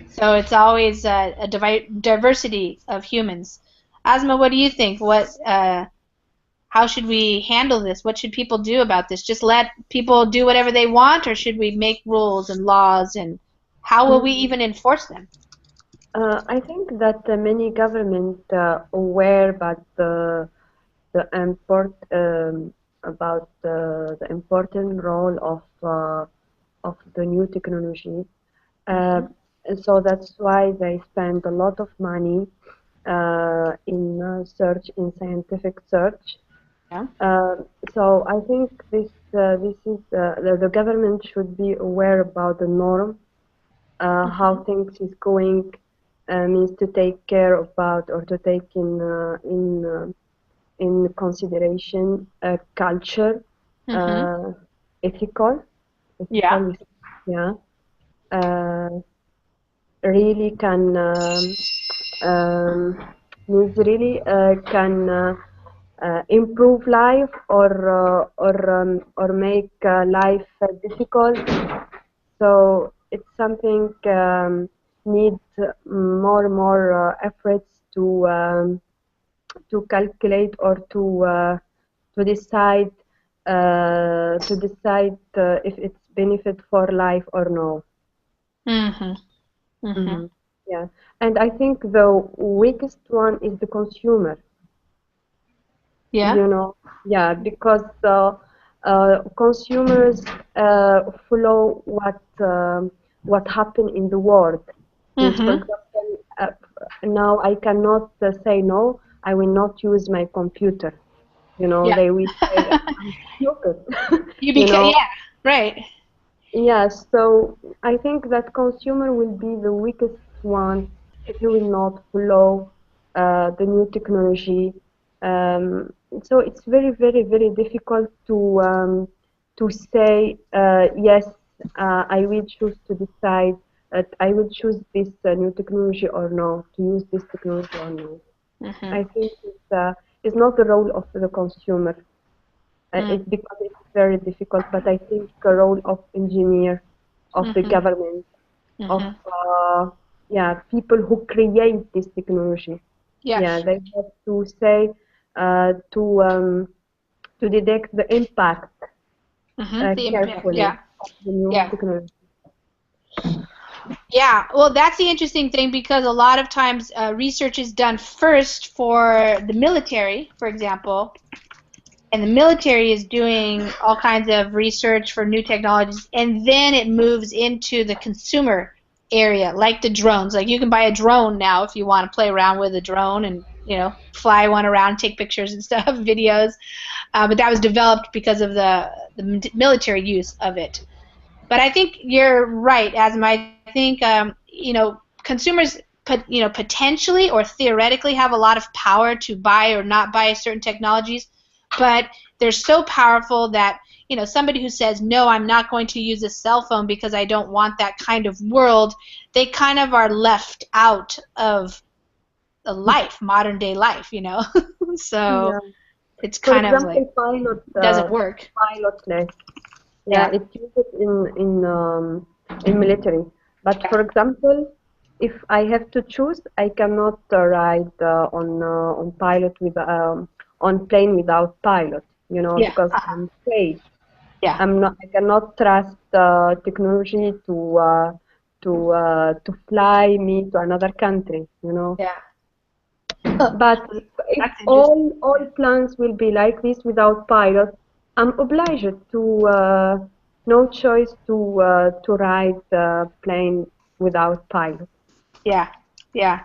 S1: So it's always a diversity of humans. Asma, what do you think? How should we handle this? What should people do about this? Just let people do whatever they want, or should we make rules and laws, and how will we
S9: Mm.
S1: even enforce them?
S9: I think that many government aware about the about the important role of the new technology. Uh, and so that's why they spend a lot of money in search, in scientific search.
S1: Yeah.
S9: Uh, so I think this is the government should be aware about the norm, how things is going, means to take care about or to take in consideration culture,
S1: Mm-hmm.
S9: uh, ethical,
S1: Yeah.
S9: ethical, yeah, uh, really can means really can improve life or make life difficult. So it's something need more and more efforts to calculate or to decide if it's benefit for life or no.
S1: Mm-hmm. Mm-hmm.
S9: Hmm. Yeah, and I think the weakest one is the consumer.
S1: Yeah.
S9: You know, yeah, because consumers follow what happened in the world. Means, for
S1: Mm-hmm.
S9: example, now I cannot say no. I will not use my computer. You know,
S1: Yeah.
S9: they will say I'm stupid.
S1: You
S9: You
S1: become,
S9: know,
S1: yeah, right.
S9: yes. So I think that consumer will be the weakest one if he will not follow the new technology So it's very, very, very difficult to say yes. I will choose to decide. I will choose this new technology or no. To use this technology or no.
S1: Mm-hmm.
S9: I think it's not the role of the consumer. It's because it's very difficult. But I think the role of engineer, of the government, of people who create this technology.
S1: Yes.
S9: Yeah, they have to say to detect the impact
S1: The impact.
S9: carefully
S1: Yeah.
S9: of the new
S1: Yeah.
S9: technology.
S1: Yeah, well, that's the interesting thing because a lot of times research is done first for the military, for example, and the military is doing all kinds of research for new technologies, and then it moves into the consumer area, like the drones. Like you can buy a drone now if you want to play around with a drone and fly one around, take pictures and stuff, videos. But that was developed because of the military use of it. But I think you're right, Asma. I think consumers potentially or theoretically have a lot of power to buy or not buy certain technologies, but they're so powerful that somebody who says no, I'm not going to use a cell phone because I don't want that kind of world, they kind of are left out of the life, modern day life, so
S9: Yeah.
S1: it's
S9: For
S1: kind of
S9: example,
S1: like doesn't work.
S9: pilotless.
S1: Yeah.
S9: It's used in military. But for example, if I have to choose, I cannot ride on pilot with on plane without pilot.
S1: Yeah.
S9: Because I'm afraid.
S1: Yeah.
S9: I cannot trust technology to fly me to another country.
S1: Yeah.
S9: But if
S1: That's
S9: all plans will be like this without pilot, I'm obliged to no choice to ride the plane without pilot.
S1: Yeah. Yeah.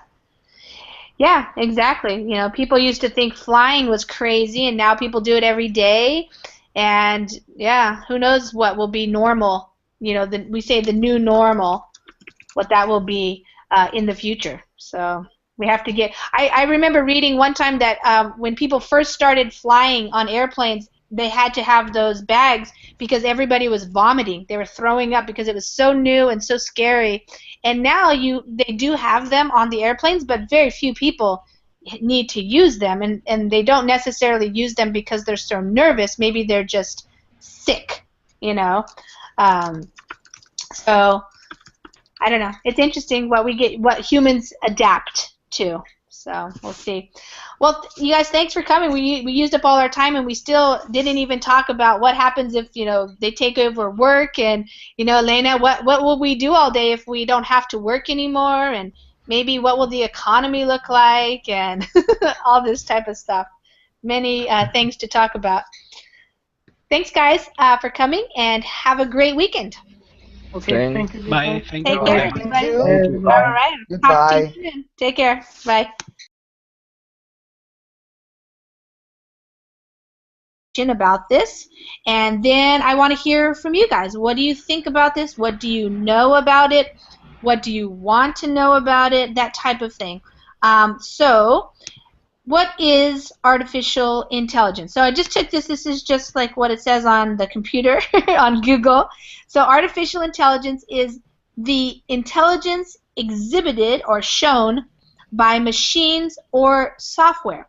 S1: Yeah, exactly. People used to think flying was crazy, and now people do it every day. And yeah, who knows what will be normal? We say the new normal, what that will be in the future. So we have to get. I remember reading one time that when people first started flying on airplanes, they had to have those bags because everybody was vomiting. They were throwing up because it was so new and so scary. And now they do have them on the airplanes, but very few people need to use them, and they don't necessarily use them because they're so nervous. Maybe they're just sick, so I don't know. It's interesting what humans adapt to. So we'll see. Well, you guys, thanks for coming. We used up all our time, and we still didn't even talk about what happens if they take over work. And Elena, what will we do all day if we don't have to work anymore? And maybe what will the economy look like? And all this type of stuff. Many things to talk about. Thanks, guys, for coming, and have a great weekend.
S7: Okay,
S4: Thanks.
S7: thank you.
S2: Bye. Thank you
S1: Take
S2: all.
S1: care,
S3: Thank
S1: everybody.
S3: you.
S8: Thank you.
S1: All
S8: Bye.
S1: right. Talk to you soon. Take care. Bye. About this, and then I want to hear from you guys. What do you think about this? What do you know about it? What do you want to know about it? That type of thing. So what is artificial intelligence? So I just took this. This is just like what it says on the computer on Google. So artificial intelligence is the intelligence exhibited or shown by machines or software.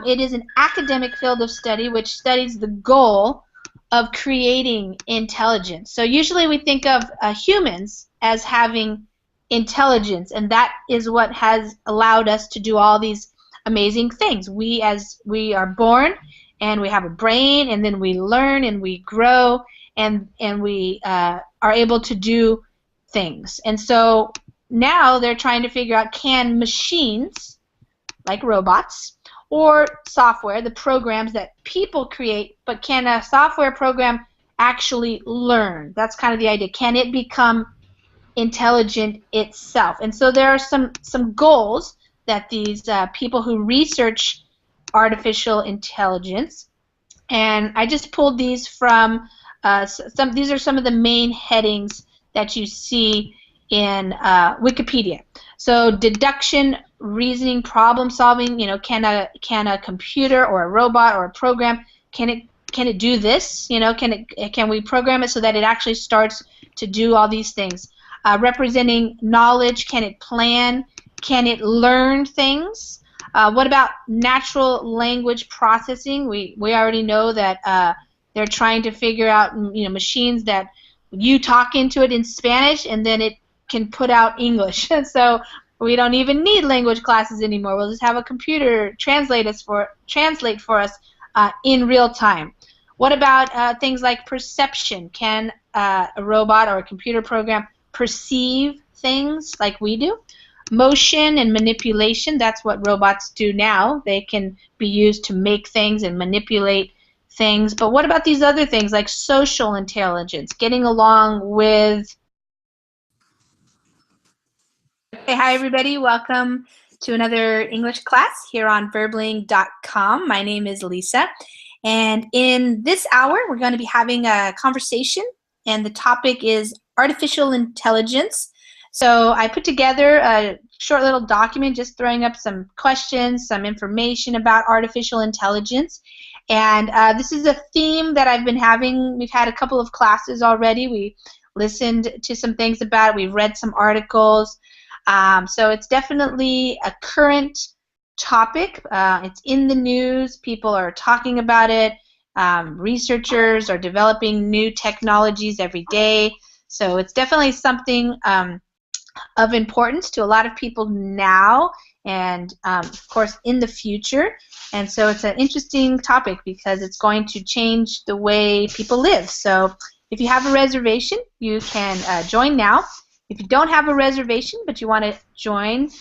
S1: It is an academic field of study which studies the goal of creating intelligence. So usually we think of humans as having intelligence, and that is what has allowed us to do all these amazing things. We are born, and we have a brain, and then we learn and we grow, and we are able to do things. And so now they're trying to figure out, can machines, like robots, or software, the programs that people create, but can a software program actually learn? That's kind of the idea. Can it become intelligent itself? And so there are some goals that these people who research artificial intelligence, and I just pulled these from these are some of the main headings that you see in Wikipedia. So deduction, reasoning, problem solving. You know, can a computer or a robot or a program, can it do this? You know, can we program it so that it actually starts to do all these things? Representing knowledge, can it plan? Can it learn things? What about natural language processing? We already know that they're trying to figure out, you know, machines that you talk into it in Spanish and then it can put out English. So we don't even need language classes anymore. We'll just have a computer translate for us in real time. What about things like perception? Can a robot or a computer program perceive things like we do? Motion and manipulation, that's what robots do now. They can be used to make things and manipulate things. But what about these other things like social intelligence, getting along with... Hey, hi everybody, welcome to another English class here on verbling.com. My name is Lisa, and in this hour we're going to be having a conversation, and the topic is artificial intelligence. So I put together a short little document just throwing up some questions, some information about artificial intelligence. And this is a theme that I've been having. We've had a couple of classes already. We listened to some things about it. We've read some articles. So it's definitely a current topic. It's in the news. People are talking about it. Researchers are developing new technologies every day. So it's definitely something of importance to a lot of people now and, of course, in the future. And so it's an interesting topic because it's going to change the way people live. So if you have a reservation, you can join now. If you don't have a reservation but you want to join,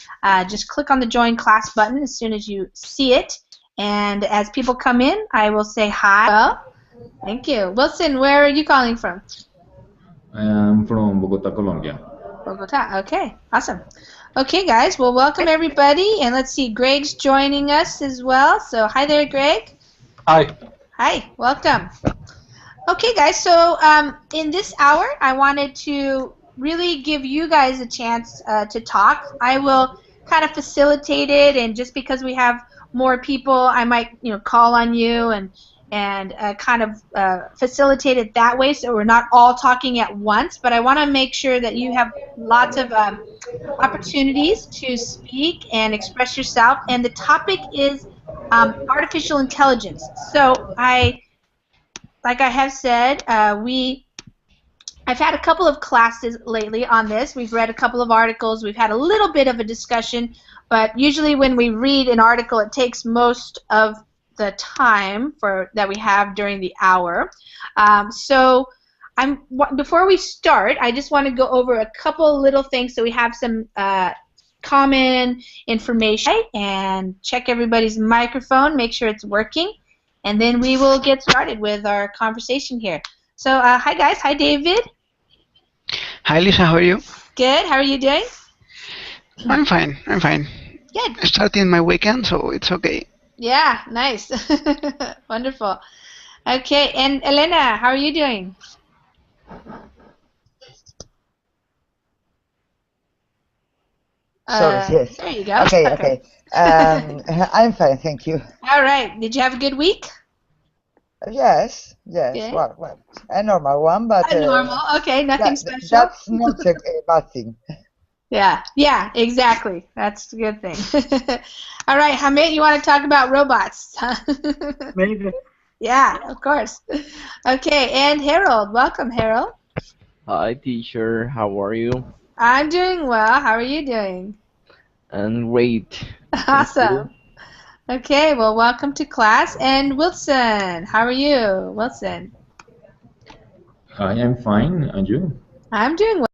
S1: just click on the Join Class button as soon as you see it. And as people come in, I will say hi. Well, thank you. Wilson, where are you calling from?
S5: I am from Bogota, Colombia.
S1: Bogota. Okay, awesome. Okay, guys, well, welcome everybody. And let's see, Greg's joining us as well. So hi there, Greg.
S6: Hi.
S1: Hi, welcome. Okay, guys, so in this hour, I wanted to really give you guys a chance to talk. I will kind of facilitate it, and just because we have more people, I might, you know, call on you and kind of facilitate it that way, so we're not all talking at once. But I want to make sure that you have lots of opportunities to speak and express yourself. And the topic is artificial intelligence. So like I have said, I've had a couple of classes lately on this. We've read a couple of articles. We've had a little bit of a discussion, but usually when we read an article, it takes most of the time that we have during the hour. So before we start, I just want to go over a couple little things so we have some common information, and check everybody's microphone, make sure it's working, and then we will get started with our conversation here. So hi guys, hi David.
S2: Hi Lisa, how are you?
S1: Good, how are you doing?
S2: I'm fine, I'm fine.
S1: Good.
S2: Starting my weekend, so it's okay.
S1: Yeah, nice. Wonderful. Okay, and Elena, how are you doing?
S3: Sorry, yes.
S1: There you go.
S3: Okay. I'm fine, thank you.
S1: All right, did you have a good week?
S3: Yes.
S1: Okay.
S3: Well, a normal one, but
S1: normal. Okay, nothing special.
S3: That's not a bad thing.
S1: Yeah, exactly. That's a good thing. All right, Hamid, you want to talk about robots?
S7: Maybe.
S1: Yeah, of course. Okay, and Harold. Welcome, Harold.
S4: Hi, teacher. How are you?
S1: I'm doing well. How are you doing?
S4: I'm great.
S1: Awesome. Okay, well, welcome to class. And Wilson, how are you, Wilson?
S5: Hi, I'm fine. And you?
S1: I'm doing well.